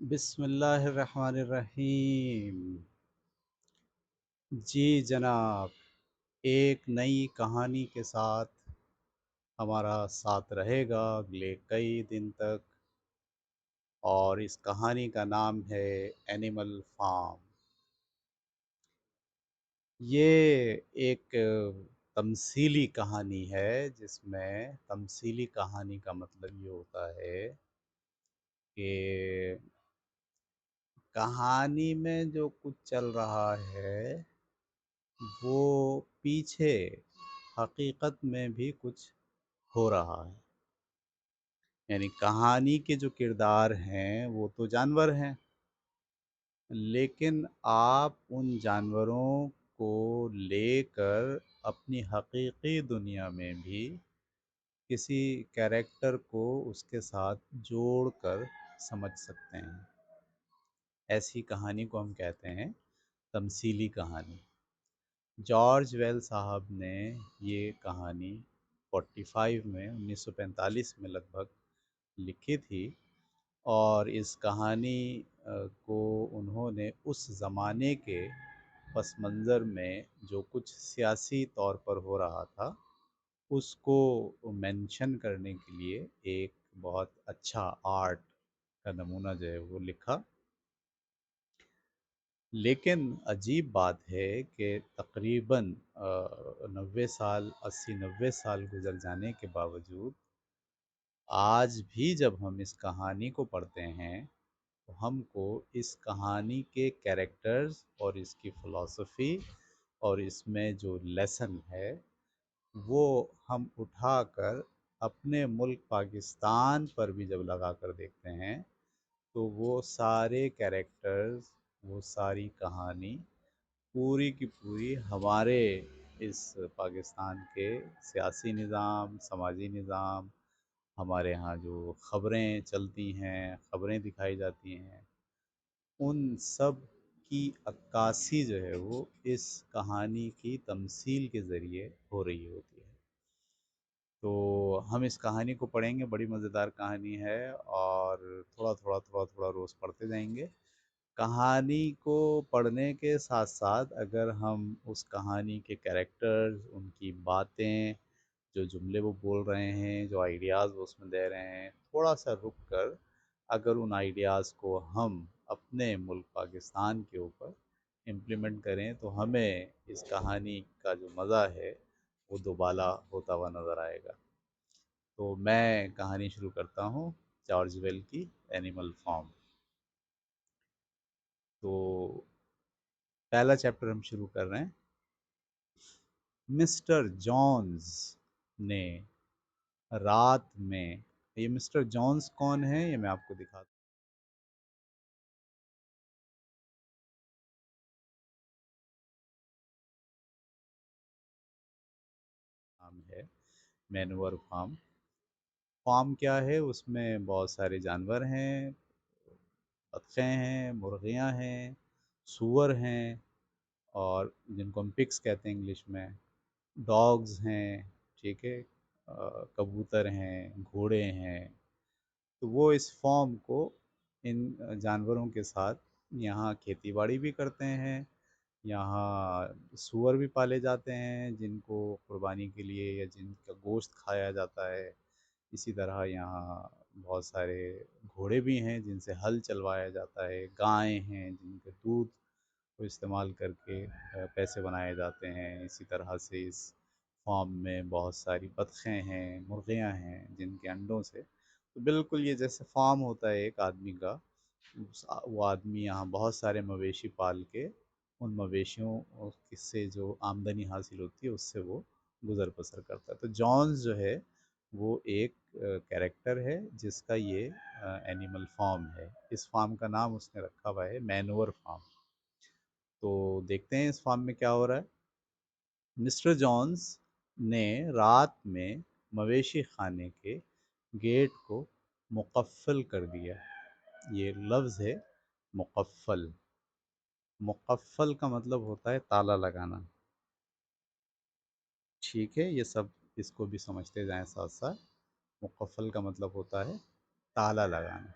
بسم اللہ الرحمن الرحیم۔ جی جناب، ایک نئی کہانی کے ساتھ ہمارا ساتھ رہے گا اگلے کئی دن تک، اور اس کہانی کا نام ہے اینیمل فارم۔ یہ ایک تمثیلی کہانی ہے، جس میں تمثیلی کہانی کا مطلب یہ ہوتا ہے کہ کہانی میں جو کچھ چل رہا ہے وہ پیچھے حقیقت میں بھی کچھ ہو رہا ہے۔ یعنی کہانی کے جو کردار ہیں وہ تو جانور ہیں، لیکن آپ ان جانوروں کو لے کر اپنی حقیقی دنیا میں بھی کسی کیریکٹر کو اس کے ساتھ جوڑ کر سمجھ سکتے ہیں۔ ایسی کہانی کو ہم کہتے ہیں تمثیلی کہانی۔ جارج ویل صاحب نے یہ کہانی 45 میں 1945 میں لگ بھگ لکھی تھی، اور اس کہانی کو انہوں نے اس زمانے کے پس منظر میں جو کچھ سیاسی طور پر ہو رہا تھا اس کو مینشن کرنے کے لیے ایک بہت اچھا آرٹ کا نمونہ جو ہے وہ لکھا۔ لیکن عجیب بات ہے کہ تقریباً 80-90 سال گزر جانے کے باوجود آج بھی جب ہم اس کہانی کو پڑھتے ہیں تو ہم کو اس کہانی کے کیریکٹرز اور اس کی فلسفی اور اس میں جو لیسن ہے وہ ہم اٹھا کر اپنے ملک پاکستان پر بھی جب لگا کر دیکھتے ہیں تو وہ سارے کیریکٹرز، وہ ساری کہانی پوری کی پوری ہمارے اس پاکستان کے سیاسی نظام، سماجی نظام، ہمارے ہاں جو خبریں چلتی ہیں، خبریں دکھائی جاتی ہیں، ان سب کی عکاسی جو ہے وہ اس کہانی کی تمثیل کے ذریعے ہو رہی ہوتی ہے۔ تو ہم اس کہانی کو پڑھیں گے، بڑی مزیدار کہانی ہے، اور تھوڑا روز پڑھتے جائیں گے۔ کہانی کو پڑھنے کے ساتھ ساتھ اگر ہم اس کہانی کے کیریکٹرز، ان کی باتیں، جو جملے وہ بول رہے ہیں، جو آئیڈیاز وہ اس میں دے رہے ہیں، تھوڑا سا رک کر اگر ان آئیڈیاز کو ہم اپنے ملک پاکستان کے اوپر امپلیمنٹ کریں تو ہمیں اس کہانی کا جو مزہ ہے وہ دوبالا ہوتا ہوا نظر آئے گا۔ تو میں کہانی شروع کرتا ہوں، جارج ویل کی اینیمل فارم۔ تو پہلا چیپٹر ہم شروع کر رہے ہیں۔ مسٹر جونز نے رات میں، یہ مسٹر جونز کون ہے یہ میں آپ کو دکھاتا ہوں۔ نام ہے مینور فارم۔ فارم کیا ہے؟ اس میں بہت سارے جانور ہیں، بطخیں ہیں، مرغیاں ہیں، سور ہیں، اور جن کو ہم پکس کہتے ہیں انگلش میں، ڈاگز ہیں، ٹھیک ہے، کبوتر ہیں، گھوڑے ہیں۔ تو وہ اس فارم کو ان جانوروں کے ساتھ یہاں کھیتی باڑی بھی کرتے ہیں، یہاں سور بھی پالے جاتے ہیں جن کو قربانی کے لیے یا جن کا گوشت کھایا جاتا ہے۔ اسی طرح یہاں بہت سارے گھوڑے بھی ہیں جن سے ہل چلوایا جاتا ہے، گائیں ہیں جن کے دودھ کو استعمال کر کے پیسے بنائے جاتے ہیں۔ اسی طرح سے اس فارم میں بہت ساری بطخیں ہیں، مرغیاں ہیں جن کے انڈوں سے، تو بالکل یہ جیسے فارم ہوتا ہے ایک آدمی کا، وہ آدمی یہاں بہت سارے مویشی پال کے ان مویشیوں سے جو آمدنی حاصل ہوتی ہے اس سے وہ گزر بسر کرتا ہے۔ تو جونز جو ہے وہ ایک کیریکٹر ہے جس کا یہ اینیمل فارم ہے۔ اس فارم کا نام اس نے رکھا ہوا ہے مینور فارم۔ تو دیکھتے ہیں اس فارم میں کیا ہو رہا ہے۔ مسٹر جونز نے رات میں مویشی خانے کے گیٹ کو مقفل کر دیا۔ یہ لفظ ہے مقفل۔ مقفل کا مطلب ہوتا ہے تالا لگانا، ٹھیک ہے، یہ سب اس کو بھی سمجھتے جائیں ساتھ ساتھ۔ مقفل کا مطلب ہوتا ہے تالا لگانا۔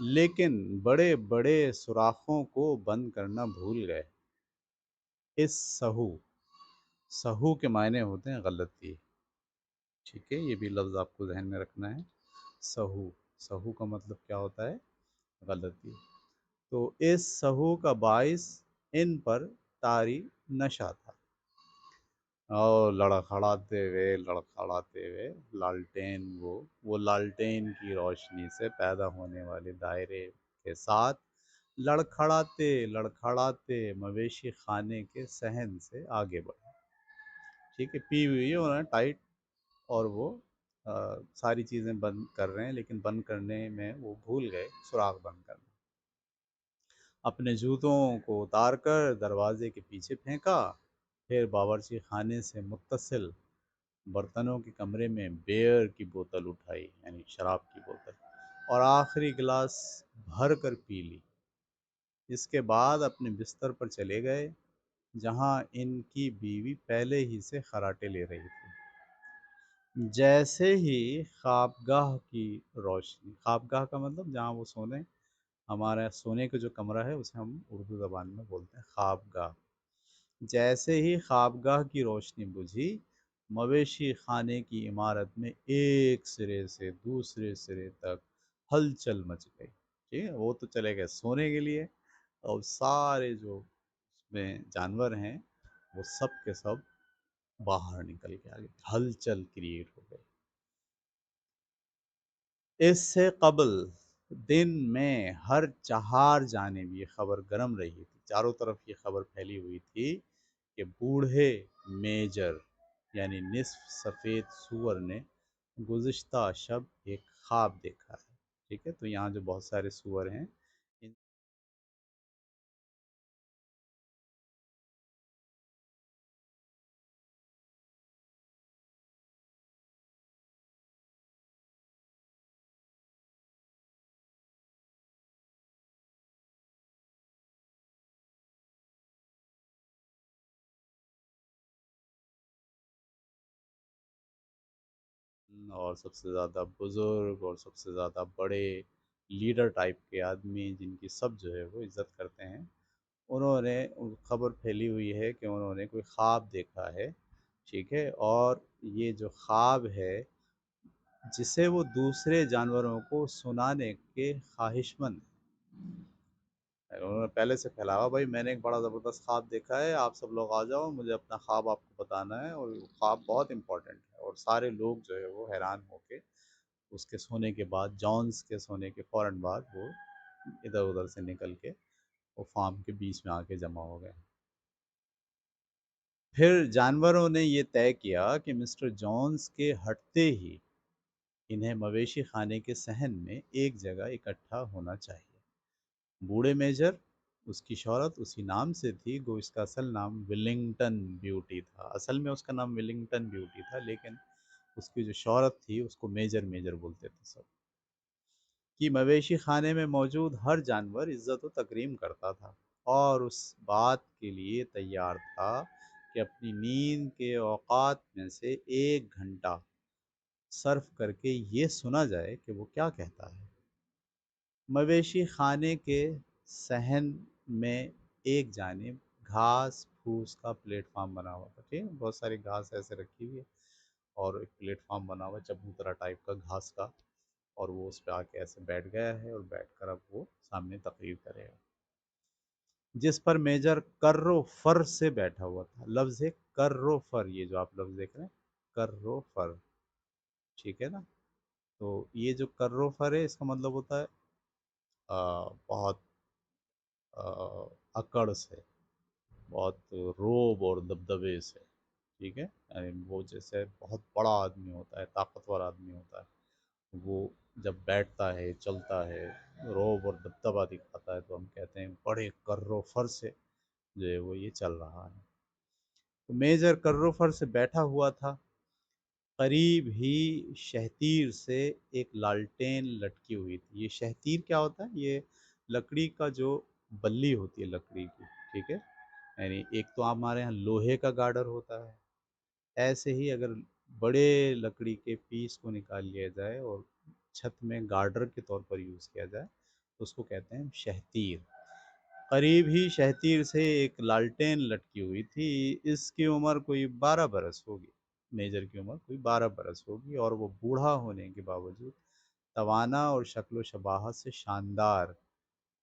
لیکن بڑے بڑے سوراخوں کو بند کرنا بھول گئے۔ اس سہو، سہو کے معنی ہوتے ہیں غلطی، ٹھیک ہے، یہ بھی لفظ آپ کو ذہن میں رکھنا ہے۔ سہو، سہو کا مطلب کیا ہوتا ہے؟ غلطی۔ تو اس سہو کا باعث ان پر طاری نشہ تھا، اور لڑکھڑاتے ہوئے لالٹین، وہ لالٹین کی روشنی سے پیدا ہونے والے دائرے کے ساتھ لڑکھڑاتے لڑکھڑاتے مویشی خانے کے صحن سے آگے بڑھے۔ ٹھیک ہے، پی ہوئی ہے انہوں نے ٹائٹ، اور وہ ساری چیزیں بند کر رہے ہیں، لیکن بند کرنے میں وہ بھول گئے سوراخ بند کرنا۔ اپنے جوتوں کو اتار کر دروازے کے پیچھے پھینکا، پھر باورچی خانے سے متصل برتنوں کے کمرے میں بیئر کی بوتل اٹھائی، یعنی شراب کی بوتل، اور آخری گلاس بھر کر پی لی۔ اس کے بعد اپنے بستر پر چلے گئے، جہاں ان کی بیوی پہلے ہی سے خراٹے لے رہی تھی۔ جیسے ہی خوابگاہ کی روشنی، خوابگاہ کا مطلب جہاں وہ سونے، ہمارا سونے کا جو کمرہ ہے اسے ہم اردو زبان میں بولتے ہیں خوابگاہ۔ جیسے ہی خوابگاہ کی روشنی بجھی، مویشی خانے کی عمارت میں ایک سرے سے دوسرے سرے تک ہلچل مچ گئی۔ ٹھیک ہے، وہ تو چلے گئے سونے کے لیے، اور سارے جو اس میں جانور ہیں وہ سب کے سب باہر نکل کے آگے، ہلچل کریٹ ہو گئی۔ اس سے قبل دن میں ہر چہار جانب یہ خبر گرم رہی تھی، چاروں طرف یہ خبر پھیلی ہوئی تھی کہ بوڑھے میجر یعنی نصف سفید سور نے گزشتہ شب ایک خواب دیکھا ہے۔ ٹھیک ہے، تو یہاں جو بہت سارے سور ہیں، اور سب سے زیادہ بزرگ اور سب سے زیادہ بڑے لیڈر ٹائپ کے آدمی جن کی سب جو ہے وہ عزت کرتے ہیں، انہوں نے خبر پھیلی ہوئی ہے کہ انہوں نے کوئی خواب دیکھا ہے۔ ٹھیک ہے، اور یہ جو خواب ہے جسے وہ دوسرے جانوروں کو سنانے کے خواہش مند ہیں، انہوں نے پہلے سے پھیلا ہوا، بھائی میں نے ایک بڑا زبردست خواب دیکھا ہے، آپ سب لوگ آ جاؤ، مجھے اپنا خواب آپ کو بتانا ہے، اور وہ خواب بہت امپورٹنٹ ہے۔ اور سارے لوگ جو ہے وہ حیران ہو کے اس کے سونے کے بعد، جونس کے سونے کے فوراً بعد، وہ ادھر ادھر سے نکل کے وہ فارم کے بیچ میں آ کے جمع ہو گئے۔ پھر جانوروں نے یہ طے کیا کہ مسٹر جونس کے ہٹتے ہی انہیں مویشی خانے کے صحن میں ایک جگہ اکٹھا ہونا چاہیے۔ بوڑھے میجر، اس کی شہرت اسی نام سے تھی، گو اس کا اصل نام ولنگٹن بیوٹی تھا، اصل میں اس کا نام ولنگٹن بیوٹی تھا، لیکن اس کی جو شہرت تھی اس کو میجر میجر بولتے تھے سب، کہ مویشی خانے میں موجود ہر جانور عزت و تکریم کرتا تھا، اور اس بات کے لیے تیار تھا کہ اپنی نیند کے اوقات میں سے ایک گھنٹہ صرف کر کے یہ سنا جائے کہ وہ کیا کہتا ہے۔ مویشی خانے کے صحن میں ایک جانب گھاس پھوس کا پلیٹ فارم بنا ہوا تھا، ٹھیک ہے، بہت ساری گھاس ایسے رکھی ہوئی ہے، اور ایک پلیٹ فارم بنا ہوا ہے چبوترا ٹائپ کا گھاس کا، اور وہ اس پہ آ کے ایسے بیٹھ گیا ہے، اور بیٹھ کر اب وہ سامنے تقریر کرے گا، جس پر میجر کرو فر سے بیٹھا ہوا تھا۔ لفظ ہے کرو فر، یہ جو آپ لفظ دیکھ رہے ہیں کرو فر، ٹھیک ہے نا؟ تو یہ جو کرو فر ہے، اس کا مطلب ہوتا ہے بہت اکڑ سے، بہت روب اور دبدبے سے، ٹھیک ہے، یعنی وہ جیسے بہت بڑا آدمی ہوتا ہے، طاقتور آدمی ہوتا ہے، وہ جب بیٹھتا ہے چلتا ہے روب اور دبدبا دکھاتا ہے، تو ہم کہتے ہیں بڑے کرو فر سے جو ہے وہ یہ چل رہا ہے۔ تو میجر کرو فر سے بیٹھا ہوا تھا، قریب ہی شہتیر سے ایک لالٹین لٹکی ہوئی تھی۔ یہ شہتیر کیا ہوتا ہے؟ یہ لکڑی کا جو بلی ہوتی ہے لکڑی کی، ٹھیک ہے، یعنی ایک تو ہمارے یہاں لوہے کا گارڈر ہوتا ہے، ایسے ہی اگر بڑے لکڑی کے پیس کو نکال لیا جائے اور چھت میں گارڈر کے طور پر یوز کیا جائے اس کو کہتے ہیں شہتیر۔ قریب ہی شہتیر سے ایک لالٹین لٹکی ہوئی تھی، اس کی عمر کوئی 12 برس ہوگی، میجر کی عمر کوئی 12 برس ہوگی، اور وہ بوڑھا ہونے کے باوجود توانا اور شکل و شباہت سے شاندار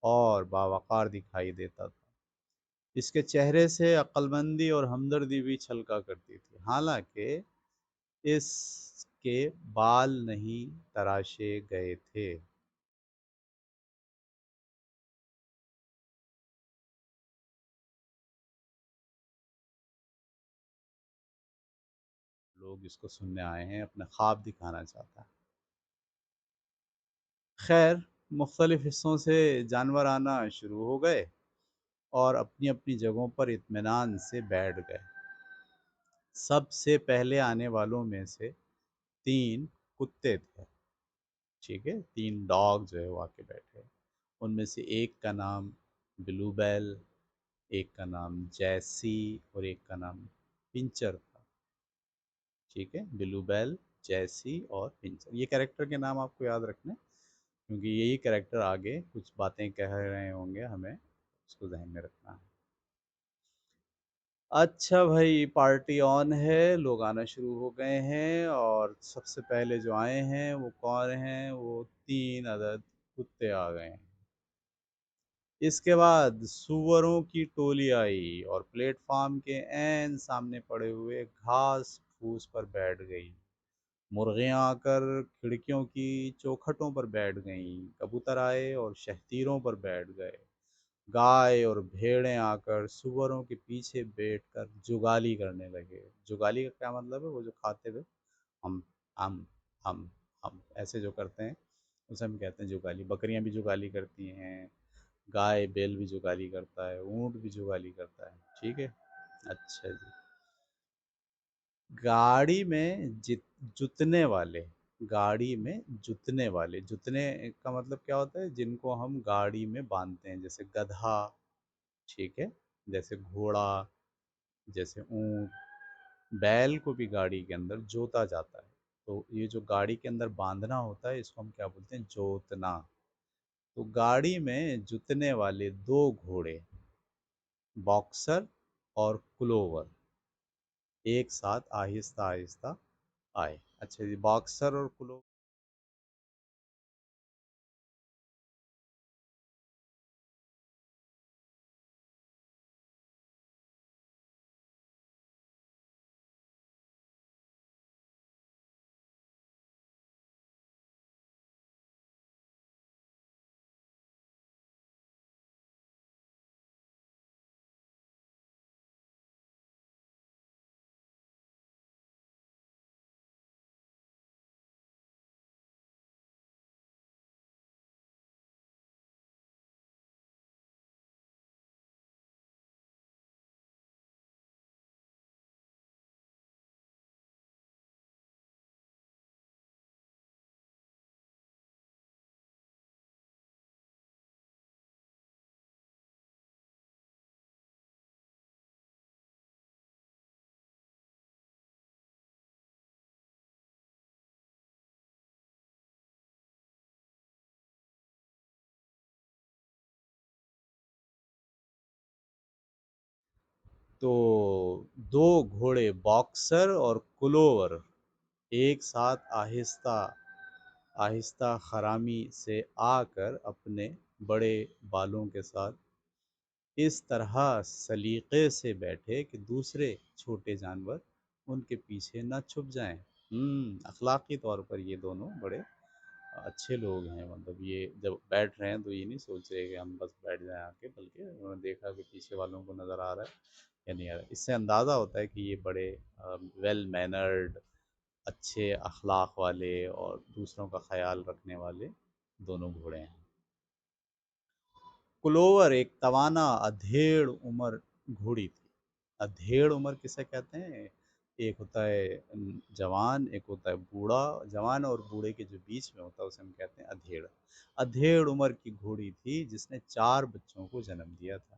اور باوقار دکھائی دیتا تھا۔ اس کے چہرے سے عقلمندی اور ہمدردی بھی چھلکا کرتی تھی، حالانکہ اس کے بال نہیں تراشے گئے تھے۔ لوگ اس کو سننے آئے ہیں، اپنا خواب دکھانا چاہتا ہے۔ خیر، مختلف حصوں سے جانور آنا شروع ہو گئے اور اپنی اپنی جگہوں پر اطمینان سے بیٹھ گئے۔ سب سے پہلے آنے والوں میں سے 3 کتے تھے، ٹھیک ہے، 3 ڈاگ جو ہے وہ آ کے بیٹھے۔ ان میں سے ایک کا نام بلو بیل، ایک کا نام جیسی اور ایک کا نام پنچر تھا، ٹھیک ہے، بلو بیل، جیسی اور پنچر۔ یہ کریکٹر کے نام آپ کو یاد رکھنے، کیونکہ یہی کریکٹر آگے کچھ باتیں کہہ رہے ہوں گے، ہمیں اس کو ذہن میں رکھنا ہے۔ اچھا بھائی، پارٹی آن ہے، لوگ آنا شروع ہو گئے ہیں، اور سب سے پہلے جو آئے ہیں وہ کون ہیں؟ وہ 3 عدد کتے آ گئے ہیں۔ اس کے بعد سوروں کی ٹولی آئی اور پلیٹ فارم کے عین سامنے پڑے ہوئے گھاس پھوس پر بیٹھ گئی۔ مرغیاں آ کر کھڑکیوں کی چوکھٹوں پر بیٹھ گئیں، کبوتر آئے اور شہتیروں پر بیٹھ گئے، گائے اور بھیڑیں آ کر سوروں کے پیچھے بیٹھ کر جگالی کرنے لگے۔ جگالی کا کیا مطلب ہے؟ وہ جو کھاتے ہوئے ہم ہم ہم ہم ایسے جو کرتے ہیں اسے ہم کہتے ہیں جگالی۔ بکریاں بھی جگالی کرتی ہیں، گائے بیل بھی جگالی کرتا ہے، اونٹ بھی جگالی کرتا ہے، ٹھیک ہے۔ اچھا جی، گاڑی میں جتنے والے، گاڑی میں جتنے والے، جتنے کا مطلب کیا ہوتا ہے؟ جن کو ہم گاڑی میں باندھتے ہیں، جیسے گدھا، ٹھیک ہے، جیسے گھوڑا، جیسے اونٹ۔ بیل کو بھی گاڑی کے اندر جوتا جاتا ہے، تو یہ جو گاڑی کے اندر باندھنا ہوتا ہے اس کو ہم کیا بولتے ہیں؟ جوتنا۔ تو گاڑی میں جتنے والے 2 گھوڑے، باکسر اور کلوور، ایک ساتھ آہستہ آہستہ آئے۔ اچھا جی، باکسر اور کلوور، تو 2 گھوڑے باکسر اور کلوور ایک ساتھ آہستہ آہستہ خرامی سے آ کر اپنے بڑے بالوں کے ساتھ اس طرح سلیقے سے بیٹھے کہ دوسرے چھوٹے جانور ان کے پیچھے نہ چھپ جائیں۔ اخلاقی طور پر یہ دونوں بڑے اچھے لوگ ہیں، مطلب یہ جب بیٹھ رہے ہیں تو یہ نہیں سوچ رہے کہ ہم بس بیٹھ جائیں آ کے، بلکہ انہوں نے دیکھا کہ پیچھے والوں کو نظر آ رہا ہے یا نہیں آ رہا ہے۔ اس سے اندازہ ہوتا ہے کہ یہ بڑے ویل مینرڈ، اچھے اخلاق والے اور دوسروں کا خیال رکھنے والے دونوں گھوڑے ہیں۔ کلوور ایک توانا ادھیڑ عمر گھوڑی تھی۔ ادھیڑ عمر کسے کہتے ہیں؟ ایک ہوتا ہے جوان، ایک ہوتا ہے بوڑھا۔ جوان اور بوڑھے کے جو بیچ میں ہوتا ہے اسے ہم کہتے ہیں ادھیڑ۔ ادھیڑ عمر کی گھوڑی تھی جس نے 4 بچوں کو جنم دیا تھا۔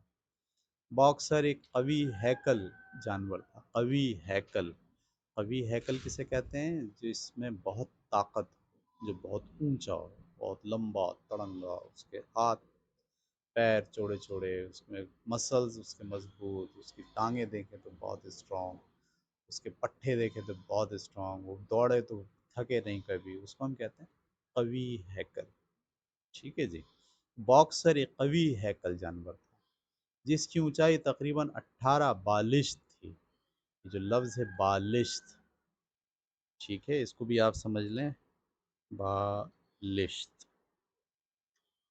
باکسر ایک قوی ہیکل جانور تھا، قوی ہیکل۔ قوی ہیکل کسے کہتے ہیں؟ جس میں بہت طاقت، جو بہت اونچا ہو، بہت لمبا تڑنگا، اس کے ہاتھ پیر چوڑے چوڑے، اس میں مسلز اس کے مضبوط، اس کی ٹانگیں دیکھیں تو بہت اسٹرانگ، اس کے پٹھے دیکھیں تو بہت اسٹرانگ، وہ دوڑے تو تھکے نہیں کبھی، اس کو ہم کہتے ہیں قوی ہیکل۔ ٹھیک ہے جی۔ باکسر ایک قوی ہیکل جانور تھا جس کی اونچائی تقریباً 18 بالشت تھی۔ یہ جو لفظ ہے بالشت، ٹھیک ہے، اس کو بھی آپ سمجھ لیں، بالشت،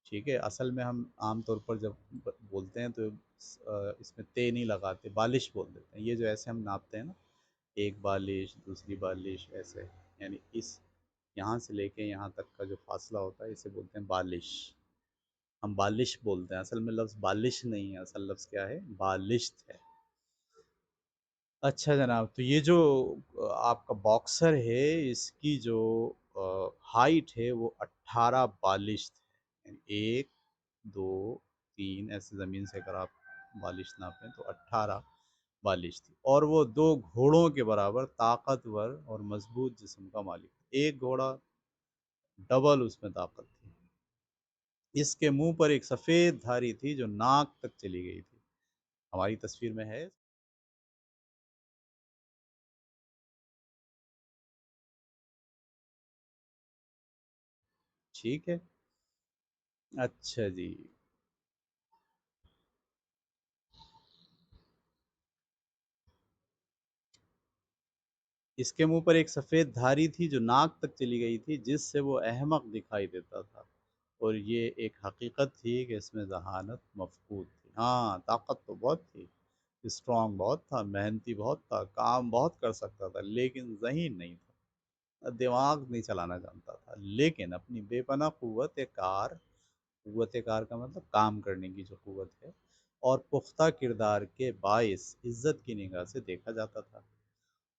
ٹھیک ہے۔ اصل میں ہم عام طور پر جب بولتے ہیں تو اس میں تے نہیں لگاتے، بالش بول دیتے ہیں۔ یہ جو ایسے ہم ناپتے ہیں نا، ایک بالش، دوسری بالش، ایسے، یعنی اس یہاں سے لے کے یہاں تک کا جو فاصلہ ہوتا ہے اسے بولتے ہیں بالش۔ ہم بالش بولتے ہیں، اصل میں لفظ بالش نہیں ہے، اصل لفظ کیا ہے؟ بالشت ہے۔ اچھا جناب، تو یہ جو آپ کا باکسر ہے، اس کی جو ہائٹ ہے وہ 18 بالشت ہے، یعنی ایک، دو، تین، ایسے زمین سے اگر آپ بالش ناپیں تو 18 بالش تھی، اور وہ دو گھوڑوں کے برابر طاقتور اور مضبوط جسم کا مالک تھا۔ ایک گھوڑا ڈبل اس میں طاقت تھی۔ اس کے منہ پر ایک سفید دھاری تھی جو ناک تک چلی گئی تھی۔ ہماری تصویر میں ہے، ٹھیک ہے۔ اچھا جی، اس کے منہ پر ایک سفید دھاری تھی جو ناک تک چلی گئی تھی، جس سے وہ احمق دکھائی دیتا تھا، اور یہ ایک حقیقت تھی کہ اس میں ذہانت مفقود تھی۔ ہاں، طاقت تو بہت تھی، اسٹرانگ بہت تھا، محنتی بہت تھا، کام بہت کر سکتا تھا، لیکن ذہین نہیں تھا، دماغ نہیں چلانا جانتا تھا۔ لیکن اپنی بے پناہ قوت کار کا مطلب کام کرنے کی جو قوت ہے، اور پختہ کردار کے باعث عزت کی نگاہ سے دیکھا جاتا تھا۔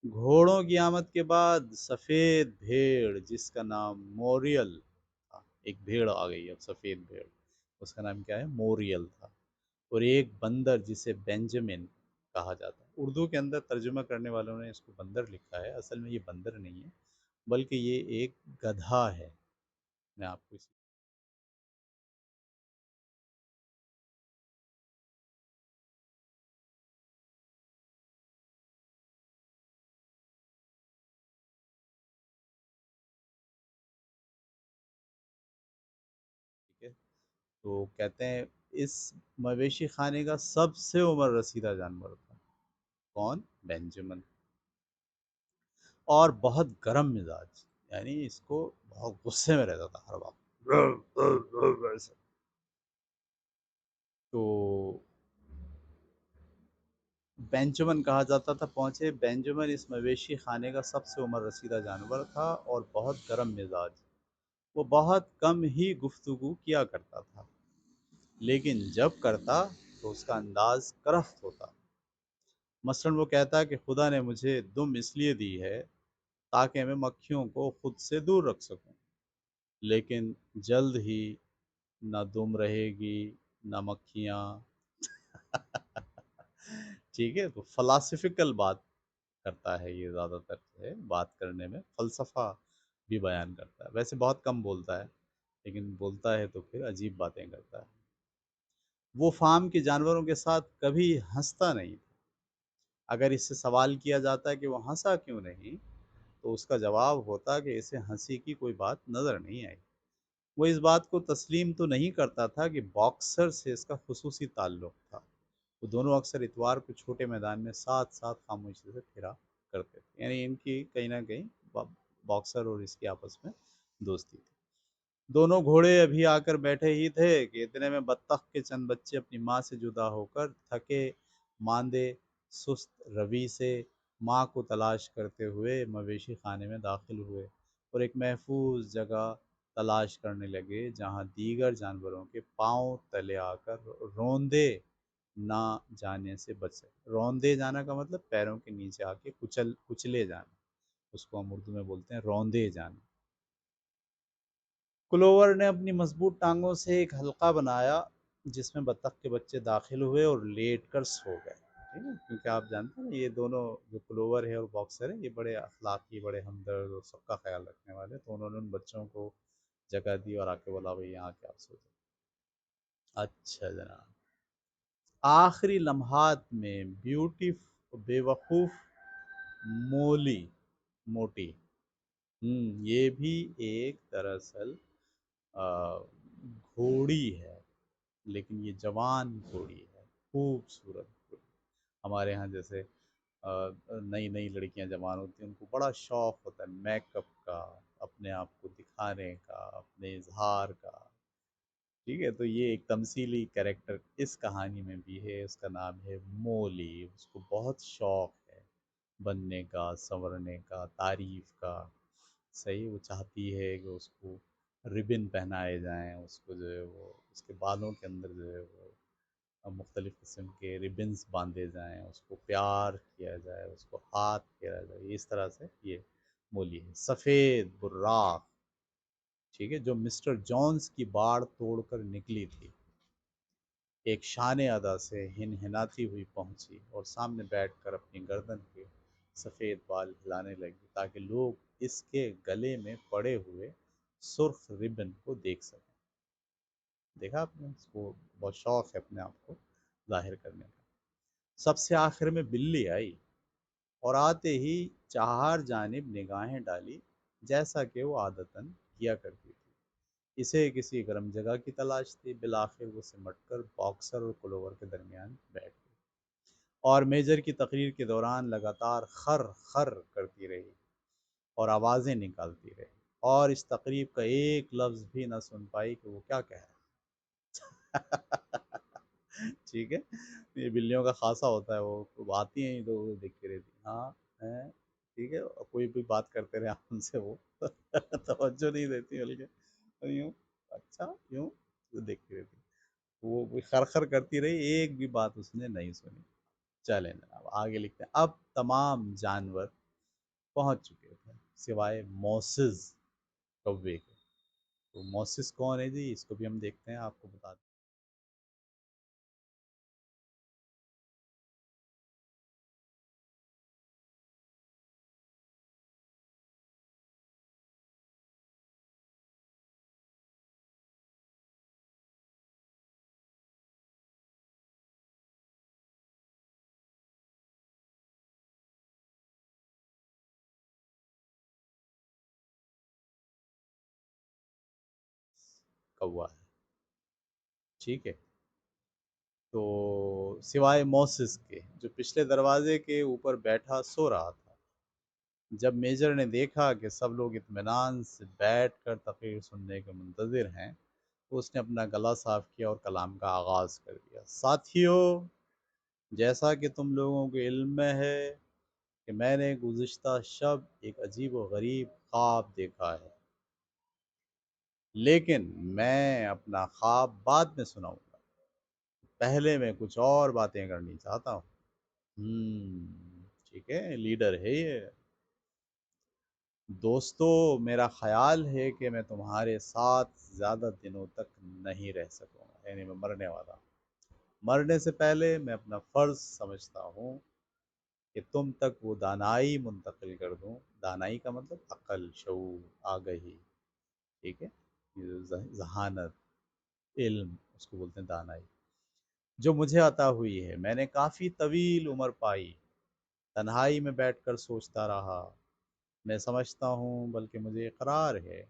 گھوڑوں کی آمد کے بعد سفید بھیڑ، جس کا نام موریل تھا، ایک بھیڑ آ گئی اب سفید بھیڑ، اس کا نام کیا ہے؟ موریل تھا، اور ایک بندر جسے بینجامن کہا جاتا ہے۔ اردو کے اندر ترجمہ کرنے والوں نے اس کو بندر لکھا ہے، اصل میں یہ بندر نہیں ہے بلکہ یہ ایک گدھا ہے۔ میں آپ کو ٹھیک ہے، تو کہتے ہیں اس مویشی خانے کا سب سے عمر رسیدہ جانور تھا۔ کون؟ بینجامن، اور بہت گرم مزاج، یعنی اس کو بہت غصے میں رہتا تھا ہر وقت ایسے۔ تو بینجامن کہا جاتا تھا پہنچے، بینجامن اس مویشی خانے کا سب سے عمر رسیدہ جانور تھا اور بہت گرم مزاج۔ وہ بہت کم ہی گفتگو کیا کرتا تھا، لیکن جب کرتا تو اس کا انداز کرفت ہوتا۔ مثلاً وہ کہتا کہ خدا نے مجھے دم اس لیے دی ہے تاکہ میں مکھیوں کو خود سے دور رکھ سکوں، لیکن جلد ہی نہ دم رہے گی نہ مکھیاں۔ ٹھیک ہے، تو فلاسفیکل بات کرتا ہے یہ، زیادہ تر جو ہے بات کرنے میں فلسفہ بھی بیان کرتا ہے، ویسے بہت کم بولتا ہے، لیکن بولتا ہے تو پھر عجیب باتیں کرتا ہے۔ وہ فارم کے جانوروں کے ساتھ کبھی ہنستا نہیں تھا۔ اگر اس سے سوال کیا جاتا کہ وہ ہنسا کیوں نہیں، تو اس کا جواب ہوتا کہ اسے ہنسی کی کوئی بات نظر نہیں آئی۔ وہ اس بات کو تسلیم تو نہیں کرتا تھا کہ باکسر سے اس کا خصوصی تعلق تھا۔ وہ دونوں اکثر اتوار کو چھوٹے میدان میں ساتھ ساتھ خاموشی سے پھرا کرتے تھے، یعنی ان کی کہیں نہ کہیں باکسر اور اس کی آپس میں دوستی تھی۔ دونوں گھوڑے ابھی آ کر بیٹھے ہی تھے کہ اتنے میں بطخ کے چند بچے اپنی ماں سے جدا ہو کر تھکے ماندے سست روی سے ماں کو تلاش کرتے ہوئے مویشی خانے میں داخل ہوئے، اور ایک محفوظ جگہ تلاش کرنے لگے جہاں دیگر جانوروں کے پاؤں تلے آ کر روندے نہ جانے سے بچ سکے۔ روندے جانا کا مطلب پیروں کے نیچے آ کے کچلے جانا، اس کو ہم اردو میں بولتے ہیں روندے جانا۔ کلوور نے اپنی مضبوط ٹانگوں سے ایک حلقہ بنایا جس میں بطخ کے بچے داخل ہوئے اور لیٹ کر سو گئے، ٹھیک ہے، کیونکہ آپ جانتے ہیں نا یہ دونوں جو کلوور ہے اور باکسر ہے، یہ بڑے اخلاقی، بڑے ہمدرد اور سب کا خیال رکھنے والے، تو انہوں نے ان بچوں کو جگہ دی اور آ کے بولا بھائی یہاں کے آپ سو جائیں۔ اچھا جناب، آخری لمحات میں بیوٹی بے وقوف مولی موٹی، یہ بھی ایک دراصل گھوڑی ہے، لیکن یہ جوان گھوڑی ہے، خوبصورت گھوڑی۔ ہمارے ہاں جیسے نئی نئی لڑکیاں جوان ہوتی ہیں، ان کو بڑا شوق ہوتا ہے میک اپ کا، اپنے آپ کو دکھانے کا، اپنے اظہار کا، ٹھیک ہے؟ تو یہ ایک تمثیلی کریکٹر اس کہانی میں بھی ہے، اس کا نام ہے مولی، اس کو بہت شوق ہے بننے کا، سنورنے کا، تعریف کا، صحیح، وہ چاہتی ہے کہ اس کو ربن پہنائے جائیں، اس کو جو ہے وہ اس کے بالوں کے اندر جو ہے وہ مختلف قسم کے ریبنز باندھے جائیں، اس کو پیار کیا جائے، اس کو ہاتھ پھیرا جائے، اس طرح سے یہ مولی ہے۔ سفید براق، ٹھیک ہے، جو مسٹر جونز کی باڑ توڑ کر نکلی تھی، ایک شان ادا سے ہنہناتی ہوئی پہنچی اور سامنے بیٹھ کر اپنی گردن کے سفید بال ہلانے لگی تاکہ لوگ اس کے گلے میں پڑے ہوئے سرخ ربن کو دیکھ سکیں۔ دیکھا آپ نے، اس کو بہت شوق ہے اپنے آپ کو ظاہر کرنے کا۔ سب سے آخر میں بلی آئی اور آتے ہی چہار جانب نگاہیں ڈالی، جیسا کہ وہ عادتاً کیا کرتی تھی۔ اسے کسی گرم جگہ کی تلاش تھی، بالآخر وہ سمٹ کر باکسر اور کلوور کے درمیان بیٹھ گئی اور میجر کی تقریر کے دوران لگاتار خر خر کرتی رہی اور آوازیں نکالتی رہی، اور اس تقریب کا ایک لفظ بھی نہ سن پائی کہ وہ کیا کہہ رہا ہے۔ ٹھیک ہے، یہ بلیوں کا خاصہ ہوتا ہے، وہ آتی ہیں تو وہ دیکھتی رہتی ہیں، ہاں ہیں، ٹھیک ہے، اور کوئی بھی بات کرتے رہے ان سے وہ توجہ نہیں دیتی، بلکہ یوں، اچھا یوں، وہ دیکھتی رہتی، وہ خر خر کرتی رہی، ایک بھی بات اس نے نہیں سنی۔ چلیں جناب آگے لکھتے ہیں۔ اب تمام جانور پہنچ چکے تھے سوائے موسز، کوے کے۔ تو موسز کون ہے جی، اس کو بھی ہم دیکھتے ہیں، آپ کو بتا دیں۔ کوا ہے، ٹھیک ہے، تو سوائے موسس کے جو پچھلے دروازے کے اوپر بیٹھا سو رہا تھا۔ جب میجر نے دیکھا کہ سب لوگ اطمینان سے بیٹھ کر تقریر سننے کے منتظر ہیں، تو اس نے اپنا گلا صاف کیا اور کلام کا آغاز کر دیا۔ ساتھیو، جیسا کہ تم لوگوں کے علم میں ہے کہ میں نے گزشتہ شب ایک عجیب و غریب خواب دیکھا ہے، لیکن میں اپنا خواب بعد میں سناؤں گا، پہلے میں کچھ اور باتیں کرنی چاہتا ہوں۔ ٹھیک ہے، لیڈر ہے یہ۔ دوستو، میرا خیال ہے کہ میں تمہارے ساتھ زیادہ دنوں تک نہیں رہ سکوں گا، یعنی میں مرنے والا ہوں۔ مرنے سے پہلے میں اپنا فرض سمجھتا ہوں کہ تم تک وہ دانائی منتقل کر دوں۔ دانائی کا مطلب عقل، شعور، آگہی، ٹھیک ہے، ذہانت، علم، اس کو بولتے ہیں دانائی، جو مجھے عطا ہوئی ہے۔ میں نے کافی طویل عمر پائی، تنہائی میں بیٹھ کر سوچتا رہا۔ میں سمجھتا ہوں، بلکہ مجھے اقرار ہے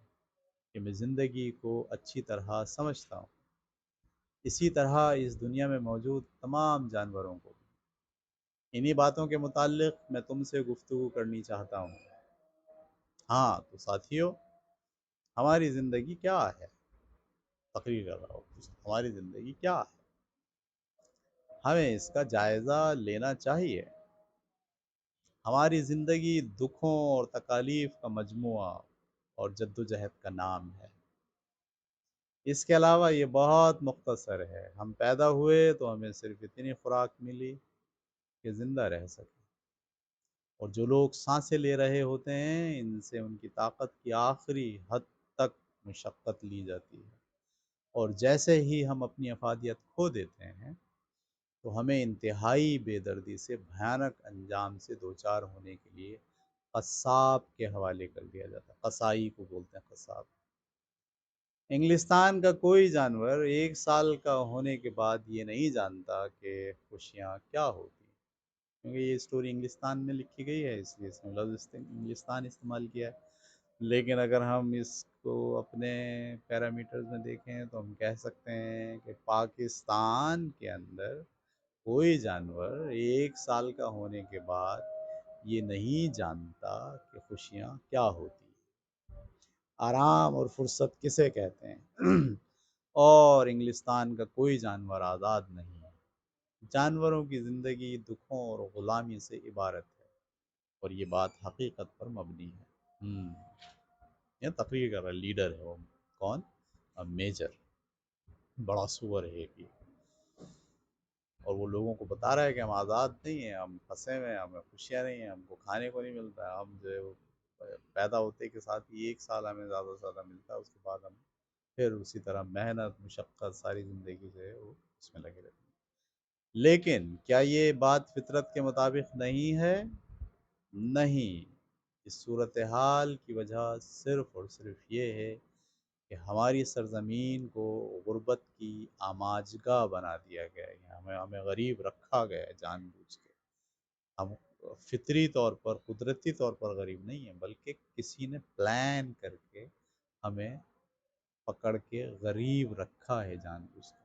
کہ میں زندگی کو اچھی طرح سمجھتا ہوں، اسی طرح اس دنیا میں موجود تمام جانوروں کو۔ انہی باتوں کے متعلق میں تم سے گفتگو کرنی چاہتا ہوں۔ ہاں تو ساتھیو، ہماری زندگی کیا ہے؟ تقریر کر رہا ہوں، ہماری زندگی کیا ہے؟ ہمیں اس کا جائزہ لینا چاہیے۔ ہماری زندگی دکھوں اور تکالیف کا مجموعہ اور جدوجہد کا نام ہے۔ اس کے علاوہ یہ بہت مختصر ہے۔ ہم پیدا ہوئے تو ہمیں صرف اتنی خوراک ملی کہ زندہ رہ سکیں، اور جو لوگ سانسیں لے رہے ہوتے ہیں، ان سے ان کی طاقت کی آخری حد تک مشقت لی جاتی ہے، اور جیسے ہی ہم اپنی افادیت کھو دیتے ہیں تو ہمیں انتہائی بے دردی سے بھیانک انجام سے دوچار ہونے کے لیے قصاب کے حوالے کر دیا جاتا ہے۔ قصائی کو بولتے ہیں، قصاب۔ انگلستان کا کوئی جانور 1 سال کا ہونے کے بعد یہ نہیں جانتا کہ خوشیاں کیا ہوتی ہیں، کیونکہ یہ اسٹوری انگلستان میں لکھی گئی ہے، اس لیے اس میں لفظ انگلستان استعمال کیا ہے۔ لیکن اگر ہم اس کو اپنے پیرامیٹرز میں دیکھیں تو ہم کہہ سکتے ہیں کہ پاکستان کے اندر کوئی جانور 1 سال کا ہونے کے بعد یہ نہیں جانتا کہ خوشیاں کیا ہوتی ہیں، آرام اور فرصت کسے کہتے ہیں۔ اور انگلستان کا کوئی جانور آزاد نہیں ہے۔ جانوروں کی زندگی دکھوں اور غلامی سے عبارت ہے، اور یہ بات حقیقت پر مبنی ہے۔ یہ تقریر کر رہا ہے، لیڈر ہے وہ۔ کون؟ میجر، بڑا سور ہے یہ، اور وہ لوگوں کو بتا رہا ہے کہ ہم آزاد نہیں ہیں، ہم پھنسے ہوئے ہیں، ہمیں خوشیاں نہیں ہیں، ہم کو کھانے کو نہیں ملتا ہے، ہم جو ہے وہ پیدا ہوتے کے ساتھ ہی 1 سال ہمیں زیادہ سے زیادہ ملتا ہے، اس کے بعد ہم پھر اسی طرح محنت مشقت ساری زندگی جو ہے وہ اس میں لگے رہتے ہیں۔ لیکن کیا یہ بات فطرت کے مطابق نہیں ہے؟ نہیں، اس صورتحال کی وجہ صرف اور صرف یہ ہے کہ ہماری سرزمین کو غربت کی آماجگاہ بنا دیا گیا ہے، ہمیں غریب رکھا گیا ہے جان بوجھ کے۔ ہم فطری طور پر قدرتی طور پر غریب نہیں ہیں، بلکہ کسی نے پلان کر کے ہمیں پکڑ کے غریب رکھا ہے جان بوجھ کے۔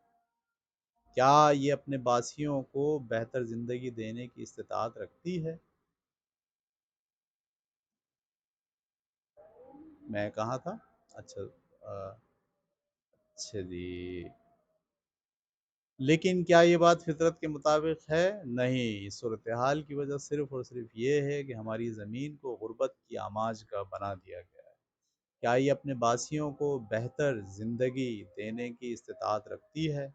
کیا یہ اپنے باسیوں کو بہتر زندگی دینے کی استطاعت رکھتی ہے؟ میں کہاں تھا؟ اچھا اچھا جی، لیکن کیا یہ بات فطرت کے مطابق ہے؟ نہیں، اس صورتحال کی وجہ صرف اور صرف یہ ہے کہ ہماری زمین کو غربت کی آماج کا بنا دیا گیا ہے۔ کیا یہ اپنے باسیوں کو بہتر زندگی دینے کی استطاعت رکھتی ہے؟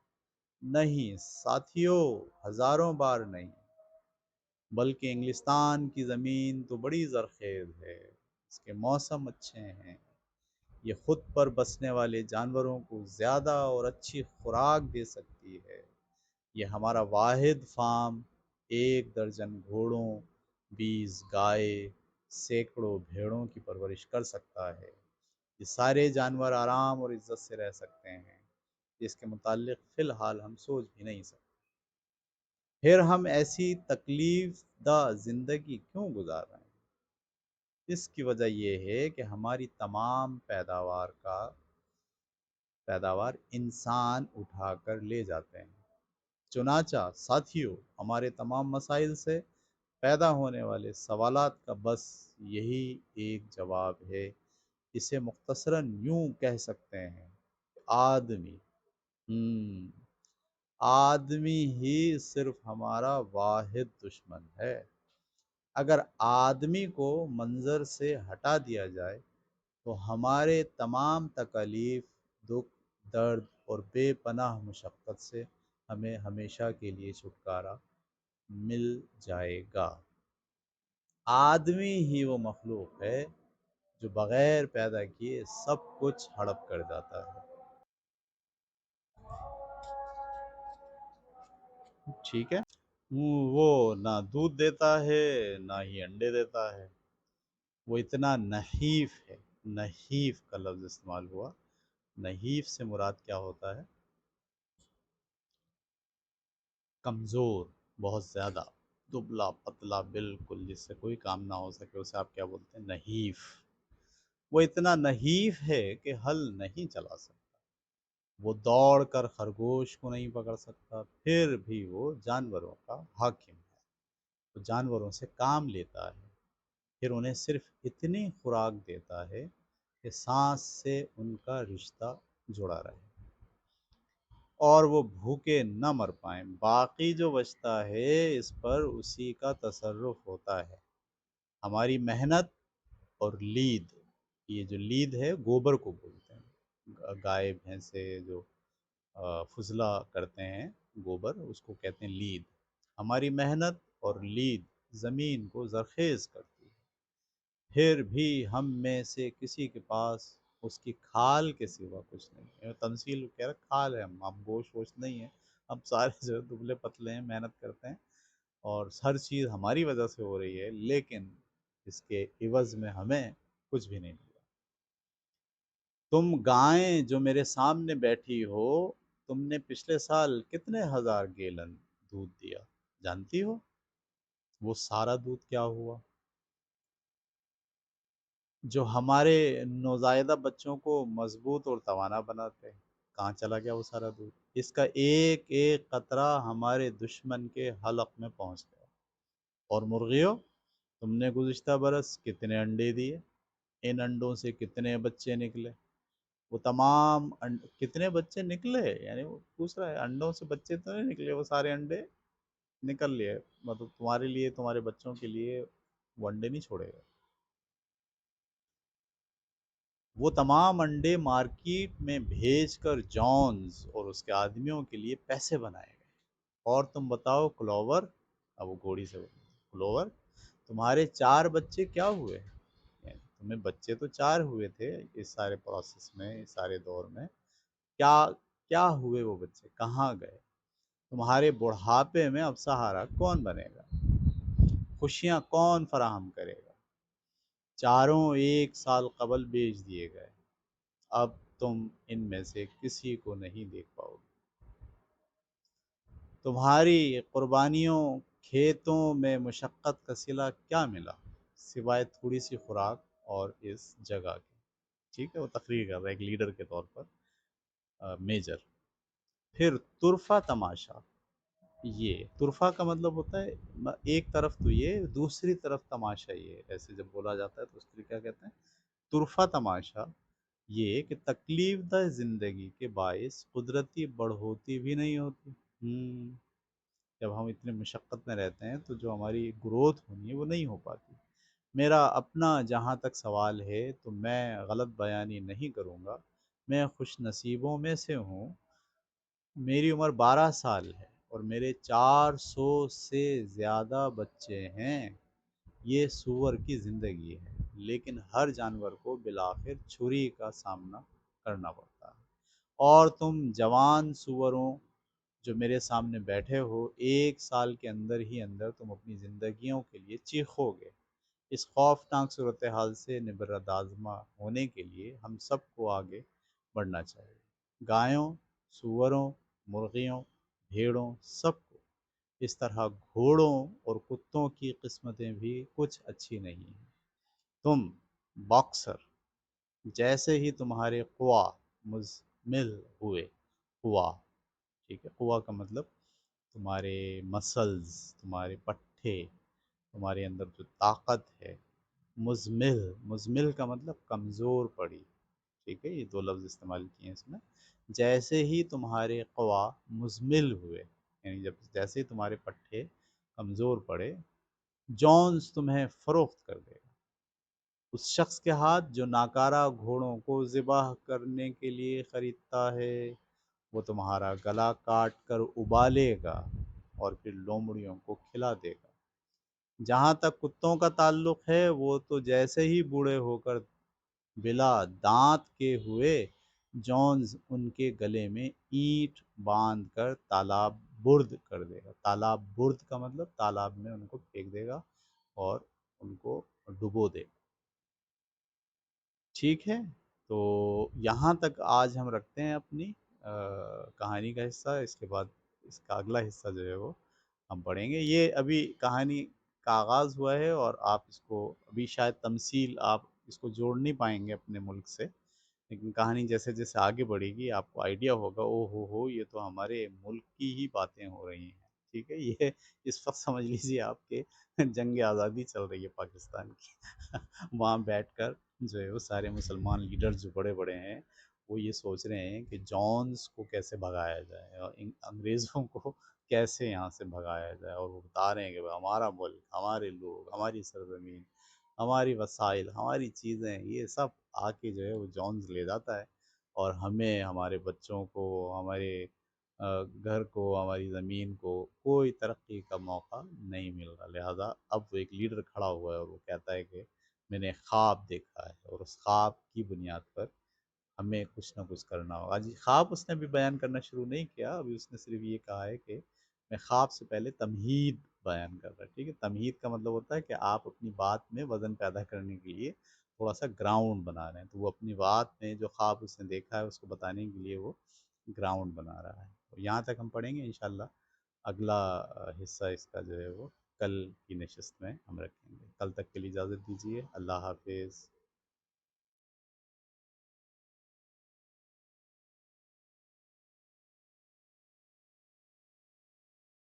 نہیں ساتھیوں، ہزاروں بار نہیں، بلکہ انگلستان کی زمین تو بڑی زرخیز ہے، اس کے موسم اچھے ہیں، یہ خود پر بسنے والے جانوروں کو زیادہ اور اچھی خوراک دے سکتی ہے۔ یہ ہمارا واحد فارم 1 درجن گھوڑوں، 20 گائے، سینکڑوں بھیڑوں کی پرورش کر سکتا ہے۔ یہ سارے جانور آرام اور عزت سے رہ سکتے ہیں، جس کے متعلق فی الحال ہم سوچ بھی نہیں سکتے۔ پھر ہم ایسی تکلیف دہ زندگی کیوں گزار رہے ہیں؟ اس کی وجہ یہ ہے کہ ہماری تمام پیداوار انسان اٹھا کر لے جاتے ہیں۔ چنانچہ ساتھیوں، ہمارے تمام مسائل سے پیدا ہونے والے سوالات کا بس یہی ایک جواب ہے، اسے مختصراً یوں کہہ سکتے ہیں: آدمی۔ آدمی ہی صرف ہمارا واحد دشمن ہے۔ اگر آدمی کو منظر سے ہٹا دیا جائے تو ہمارے تمام تکالیف، دکھ، درد اور بے پناہ مشقت سے ہمیں ہمیشہ کے لیے چھٹکارا مل جائے گا۔ آدمی ہی وہ مخلوق ہے جو بغیر پیدا کیے سب کچھ ہڑپ کر جاتا ہے۔ ٹھیک ہے؟ وہ نہ دودھ دیتا ہے، نہ ہی انڈے دیتا ہے، وہ اتنا نحیف ہے۔ نحیف کا لفظ استعمال ہوا۔ نحیف سے مراد کیا ہوتا ہے؟ کمزور، بہت زیادہ، دبلا پتلا، بالکل جس سے کوئی کام نہ ہو سکے، اسے آپ کیا بولتے ہیں؟ نحیف۔ وہ اتنا نحیف ہے کہ ہل نہیں چلا سکتا، وہ دوڑ کر خرگوش کو نہیں پکڑ سکتا، پھر بھی وہ جانوروں کا حاکم ہے، وہ جانوروں سے کام لیتا ہے، پھر انہیں صرف اتنی خوراک دیتا ہے کہ سانس سے ان کا رشتہ جڑا رہے اور وہ بھوکے نہ مر پائیں۔ باقی جو بچتا ہے اس پر اسی کا تصرف ہوتا ہے۔ ہماری محنت اور لید، یہ جو لید ہے گوبر کو بولتے ہیں، گائے بھینسے جو فضلہ کرتے ہیں گوبر، اس کو کہتے ہیں لید۔ ہماری محنت اور لید زمین کو زرخیز کرتی ہے، پھر بھی ہم میں سے کسی کے پاس اس کی کھال کے سوا کچھ نہیں ہے۔ تمثیل کہہ رہا کھال ہے، ہم گوشت ووشت نہیں ہے، ہم سارے جو دبلے پتلے ہیں، محنت کرتے ہیں اور ہر چیز ہماری وجہ سے ہو رہی ہے، لیکن اس کے عوض میں ہمیں کچھ بھی نہیں ملا۔ تم گائیں جو میرے سامنے بیٹھی ہو، تم نے پچھلے سال کتنے ہزار گیلن دودھ دیا جانتی ہو؟ وہ سارا دودھ کیا ہوا؟ جو ہمارے نوزائیدہ بچوں کو مضبوط اور توانا بناتے ہیں، کہاں چلا گیا وہ سارا دودھ؟ اس کا ایک ایک قطرہ ہمارے دشمن کے حلق میں پہنچ گیا۔ اور مرغیوں، تم نے گزشتہ برس کتنے انڈے دیے؟ ان انڈوں سے کتنے بچے نکلے؟ وہ تمام کتنے بچے نکلے، یعنی وہ پوچھ رہا ہے انڈوں سے بچے تو نہیں نکلے، وہ سارے انڈے نکل لیے، مطلب تمہارے لیے، تمہارے بچوں کے لیے وہ انڈے نہیں چھوڑے گا۔ وہ تمام انڈے مارکیٹ میں بھیج کر جونز اور اس کے آدمیوں کے لیے پیسے بنائے گئے۔ اور تم بتاؤ کلوور، اب وہ گھوڑی سے بولی، کلوور تمہارے 4 بچے کیا ہوئے؟ یعنی تمہیں بچے تو 4 ہوئے تھے اس سارے پروسیس میں، اس سارے دور میں، کیا کیا ہوئے وہ بچے، کہاں گئے؟ تمہارے بڑھاپے میں اب سہارا کون بنے گا؟ خوشیاں کون فراہم کرے گا؟ چاروں ایک سال قبل بیچ دیے گئے، اب تم ان میں سے کسی کو نہیں دیکھ پاؤ گے۔ تمہاری قربانیوں، کھیتوں میں مشقت کا صلہ کیا ملا سوائے تھوڑی سی خوراک اور اس جگہ کے؟ ٹھیک ہے، وہ تقریر کر رہا ہے ایک لیڈر کے طور پر، میجر۔ پھر طرفہ تماشا، یہ طرفہ کا مطلب ہوتا ہے ایک طرف تو یہ، دوسری طرف تماشا یہ، ایسے جب بولا جاتا ہے تو اس کے لیے کیا کہتے ہیں؟ طرفہ تماشا یہ کہ تکلیف دہ زندگی کے باعث قدرتی بڑھوتی بھی نہیں ہوتی۔ جب ہم اتنے مشقت میں رہتے ہیں تو جو ہماری گروتھ ہونی ہے وہ نہیں ہو پاتی۔ میرا اپنا جہاں تک سوال ہے تو میں غلط بیانی نہیں کروں گا، میں خوش نصیبوں میں سے ہوں۔ میری عمر 12 سال ہے اور میرے 400 سے زیادہ بچے ہیں۔ یہ سور کی زندگی ہے، لیکن ہر جانور کو بالآخر چھری کا سامنا کرنا پڑتا ہے۔ اور تم جوان سوروں جو میرے سامنے بیٹھے ہو، 1 سال کے اندر ہی اندر تم اپنی زندگیوں کے لیے چیخو گے۔ اس خوفناک صورتحال سے نبرد آزما ہونے کے لیے ہم سب کو آگے بڑھنا چاہیے۔ گایوں، سوروں، مرغیوں، بھیڑوں، سب کو اس طرح گھوڑوں اور کتوں کی قسمتیں بھی کچھ اچھی نہیں ہیں۔ تم باکسر، جیسے ہی تمہارے قوا مزمل ہوئے، قوا، ٹھیک ہے، قوا کا مطلب تمہارے مسلز، تمہارے پٹھے، تمہارے اندر جو طاقت ہے، مزمل کا مطلب کمزور پڑی، ٹھیک ہے، یہ 2 لفظ استعمال کیے ہیں اس میں۔ جیسے ہی تمہارے قوا مزمل ہوئے، یعنی جیسے ہی تمہارے پٹھے کمزور پڑے، جونز تمہیں فروخت کر دے گا اس شخص کے ہاتھ جو ناکارہ گھوڑوں کو ذبح کرنے کے لیے خریدتا ہے۔ وہ تمہارا گلا کاٹ کر ابالے گا اور پھر لومڑیوں کو کھلا دے گا۔ جہاں تک کتوں کا تعلق ہے، وہ تو جیسے ہی بوڑھے ہو کر بلا دانت کے ہوئے، جونز ان کے گلے میں اینٹ باندھ کر تالاب برد کر دے گا۔ تالاب برد کا مطلب تالاب میں ان کو پھینک دے گا اور ان کو ڈبو دے گا۔ ٹھیک ہے، تو یہاں تک آج ہم رکھتے ہیں اپنی کہانی کا حصہ۔ اس کے بعد اس کا اگلا حصہ جو ہے وہ ہم پڑھیں گے۔ یہ ابھی کہانی کا آغاز ہوا ہے اور آپ اس کو ابھی شاید تمثیل آپ اس کو جوڑ نہیں پائیں گے اپنے ملک سے، لیکن کہانی جیسے جیسے آگے بڑھے گی آپ کو آئیڈیا ہوگا، او ہو یہ تو ہمارے ملک کی ہی باتیں ہو رہی ہیں۔ ٹھیک ہے، یہ اس وقت سمجھ لیجیے آپ کے جنگ آزادی چل رہی ہے پاکستان کی وہاں بیٹھ کر جو ہے وہ سارے مسلمان لیڈر جو بڑے بڑے ہیں وہ یہ سوچ رہے ہیں کہ جونز کو کیسے بھگایا جائے اور انگریزوں کو کیسے یہاں سے بھگایا جائے، اور وہ بتا رہے ہیں کہ ہمارا ملک، ہمارے لوگ، ہماری سرزمین، ہماری وسائل، ہماری چیزیں، یہ سب آ کے جو ہے وہ جونز لے جاتا ہے، اور ہمیں، ہمارے بچوں کو، ہمارے گھر کو، ہماری زمین کو کوئی ترقی کا موقع نہیں مل رہا۔ لہٰذا اب وہ ایک لیڈر کھڑا ہوا ہے اور وہ کہتا ہے کہ میں نے خواب دیکھا ہے، اور اس خواب کی بنیاد پر ہمیں کچھ نہ کچھ کرنا ہوگا۔ جی، خواب اس نے ابھی بیان کرنا شروع نہیں کیا، ابھی اس نے صرف یہ کہا ہے کہ میں خواب سے پہلے تمہید بیان کر رہا ہے۔ ٹھیک ہے، تمہید کا مطلب ہوتا ہے کہ آپ اپنی بات میں وزن پیدا کرنے کے لیے تھوڑا سا گراؤنڈ بنا رہے ہیں، تو وہ اپنی بات میں جو خواب اس نے دیکھا ہے اس کو بتانے کے لیے وہ گراؤنڈ بنا رہا ہے. تو یہاں تک ہم پڑھیں گے انشاءاللہ. اگلا حصہ اس کا جو ہے وہ کل کی نشست میں ہم رکھیں گے. کل تک کے لیے اجازت دیجیے. اللہ حافظ.